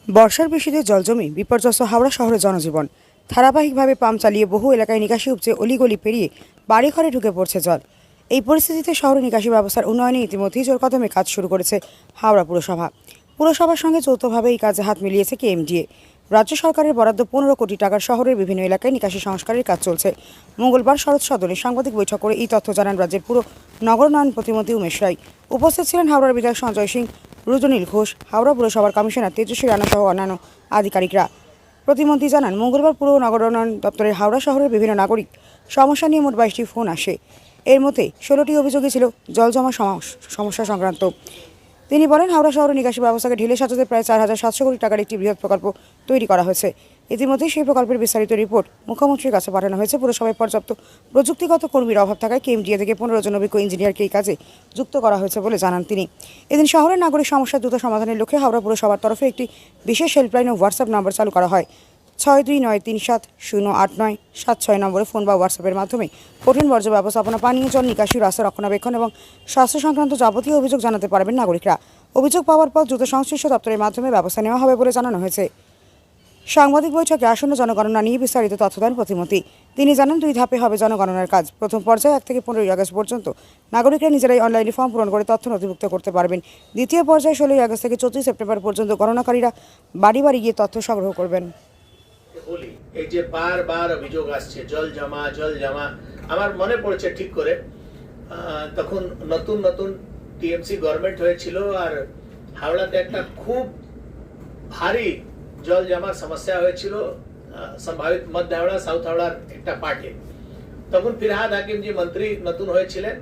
বর্ষার বৃষ্টিতে জলজমে বিপর্যস্ত হাওড়া শহরের জনজীবন। ধারাবাহিকভাবে পাম্প চালিয়ে বহু এলাকায় নিকাশি উপচে অলিগলি পেরিয়ে বাড়িঘরে ঢুকে পড়ছে জল। এই পরিস্থিতিতে শহরে নিকাশি ব্যবস্থার উন্নয়নে ইতিমধ্যেই জোর কদমে কাজ শুরু করেছে হাওড়া পুরসভা। পুরসভার সঙ্গে যৌথভাবে এই কাজে হাত মিলিয়েছে কেএমডিএ। রাজ্য সরকারের বরাদ্দ 15 কোটি টাকার শহরের বিভিন্ন এলাকায় নিকাশি সংস্কারের কাজ চলছে। মঙ্গলবার শরৎ সদনে সাংবাদিক বৈঠক করে এই তথ্য জানান রাজ্যের পুরো নগরোন্নয়ন প্রতিমন্ত্রী উমেশ রায়। উপস্থিত ছিলেন হাওড়ার বিধায়ক সঞ্জয় সিং, রুজনীল ঘোষ, হাওড়া পুরসভার কমিশনার তেজস্বী রানা সহ অন্যান্য আধিকারিকরা। প্রতিমন্ত্রী জানান, মঙ্গলবার পুর নগরোন্নয়ন দপ্তরের হাওড়া শহরের বিভিন্ন নাগরিক সমস্যা নিয়ে মোট 22টি ফোন আসে। এর মধ্যে 16টি অভিযোগই ছিল জল জমা সমস্যা সংক্রান্ত। তিনি বলেন, হাওড়া শহরের নিকাশি ব্যবস্থাকে ঢেলে সাজাতে প্রায় 4,700 কোটি টাকার একটি বৃহৎ প্রকল্প তৈরি করা হয়েছে। ইতিমধ্যেই সেই প্রকল্পের বিস্তারিত রিপোর্ট মুখ্যমন্ত্রীর কাছে পাঠানো হয়েছে। পুরসভায় পর্যাপ্ত প্রযুক্তিগত কর্মীর অভাব থাকায় কেএমডিএ থেকে 15 জন অভিজ্ঞ ইঞ্জিনিয়ারকে এই কাজে যুক্ত করা হয়েছে বলে জানান তিনি। এদিন শহরের নাগরিক সমস্যা দ্রুত সমাধানের লক্ষ্যে হাওড়া পুরসভার তরফে একটি বিশেষ হেল্পলাইন ও হোয়াটসঅ্যাপ নম্বর চালু করা হয়। 6293708976 নম্বরে ফোন বা হোয়াটসঅ্যাপের মাধ্যমে কঠিন বর্জ্য ব্যবস্থাপনা, পানীয় জল নিকাশি, রাস্তা রক্ষণাবেক্ষণ এবং স্বাস্থ্য সংক্রান্ত যাবতীয় অভিযোগ জানাতে পারবেন নাগরিকরা। অভিযোগ পাওয়ার পর দ্রুত সংশ্লিষ্ট দপ্তরের মাধ্যমে ব্যবস্থা নেওয়া হবে বলে জানানো হয়েছে। সাংবাদিক বৈঠকে আসন্ন জনগণনা নিয়ে বিস্তারিত তথ্য দেন প্রতিমন্ত্রী। তিনি জানান, 2 ধাপে হবে জনগণনার কাজ। প্রথম পর্যায়ে 1 থেকে 15 আগস্ট পর্যন্ত নাগরিকরা নিজেরাই অনলাইনে ফর্ম পূরণ করে তথ্য নথিভুক্ত করতে পারবেন। দ্বিতীয় পর্যায়ে 16 আগস্ট থেকে 24 সেপ্টেম্বর পর্যন্ত গণনাকারীরা বাড়ি বাড়ি গিয়ে তথ্য সংগ্রহ করবেন। বলি, এই যে বারবার অভিযোগ আসছে জল জমা, আমার মনে পড়ছে ঠিক করে তখন নতুন নতুন টিএমসি গভর্নমেন্ট হয়েছিল আর হাওড়াতে একটা খুব ভারী জল জমার সমস্যা হয়েছিল সম্ভাবিত মধ্য হাওড়া সাউথ হাওড়ার একটা পার্টে। তখন ফিরহাদ হাকিম জি মন্ত্রী নতুন হয়েছিলেন,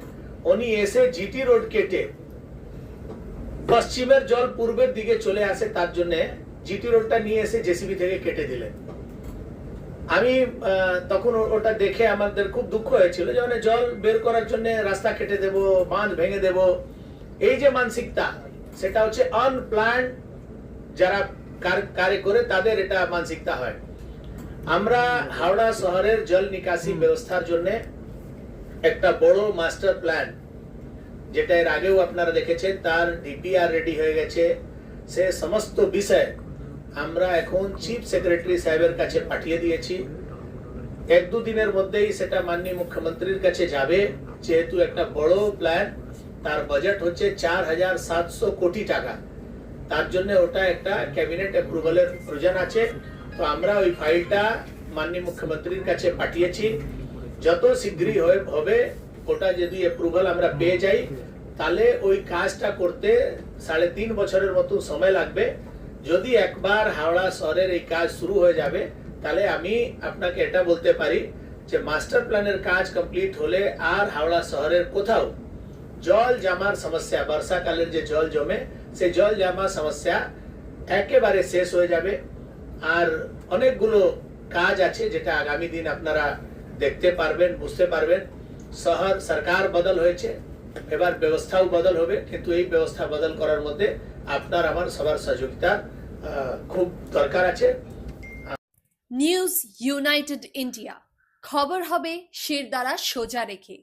উনি এসে জিটি রোড কেটে পশ্চিমের জল পূর্বের দিকে চলে আসে তার জন্য জিটি রোডটা নিয়ে এসে জেসিবি থেকে কেটে দিলেন। আমি তখন ওটা দেখে আমাদের খুব দুঃখ হয়েছিল যে মানে জল বের করার জন্য রাস্তা কেটে দেব, বাঁধ ভেঙে দেব, এই যে মানসিকতা, সেটা হচ্ছে আনপ্ল্যান্ড যারা কার্য করে তাদের এটা মানসিকতা হয়। আমরা হাওড়া শহরের জল নিকাশি ব্যবস্থার জন্য একটা বড় মাস্টার প্ল্যান, যেটা এর আগেও আপনারা দেখেছেন, তার ডিপিআর রেডি হয়ে গেছে। সে সমস্ত বিষয় আমরা এখন চিফ সেক্রেটারি সাহেবের কাছে পাঠিয়ে দিয়েছি। 1-2 দিনের মধ্যেই সেটা মাননীয় মুখ্যমন্ত্রীর কাছে যাবে। যেহেতু একটা বড় প্ল্যান, তার বাজেট হচ্ছে 4,700 কোটি টাকা, তার জন্য ওটা একটা ক্যাবিনেট অ্যাপ্রুভালের প্রয়োজন আছে। তো আমরা ওই ফাইলটা মাননীয় মুখ্যমন্ত্রীর কাছে পাঠিয়েছি। যত শীঘ্রই হবে ওটা যদি অ্যাপ্রুভাল আমরা পেয়ে যাই, তাহলে ওই কাজটা করতে 3.5 বছরের মতো সময় লাগবে। যদি একবার হাওড়া শহরের এই কাজ শুরু হয়ে যাবে, তাহলে আমি আপনাকে এটা বলতে পারি যে মাস্টার প্ল্যানের কাজ কমপ্লিট হলে আর হাওড়া শহরের কোথাও জল জমার সমস্যা, বর্ষাকালের যে জল জমে, সেই জল জমা সমস্যা একেবারে শেষ হয়ে যাবে। আর অনেকগুলো কাজ আছে যেটা আগামী দিন আপনারা দেখতে পারবেন, বুঝতে পারবেন। শহর সরকার বদল হয়েছে, এবার ব্যবস্থাও বদল হবে, কিন্তু এই ব্যবস্থা বদল করার মধ্যে আপনার আমার সবার সহযোগিতা খুব দরকার আছে। নিউজ ইউনাইটেড ইন্ডিয়া, খবর হবে শিরদাঁড়া সোজা রেখে।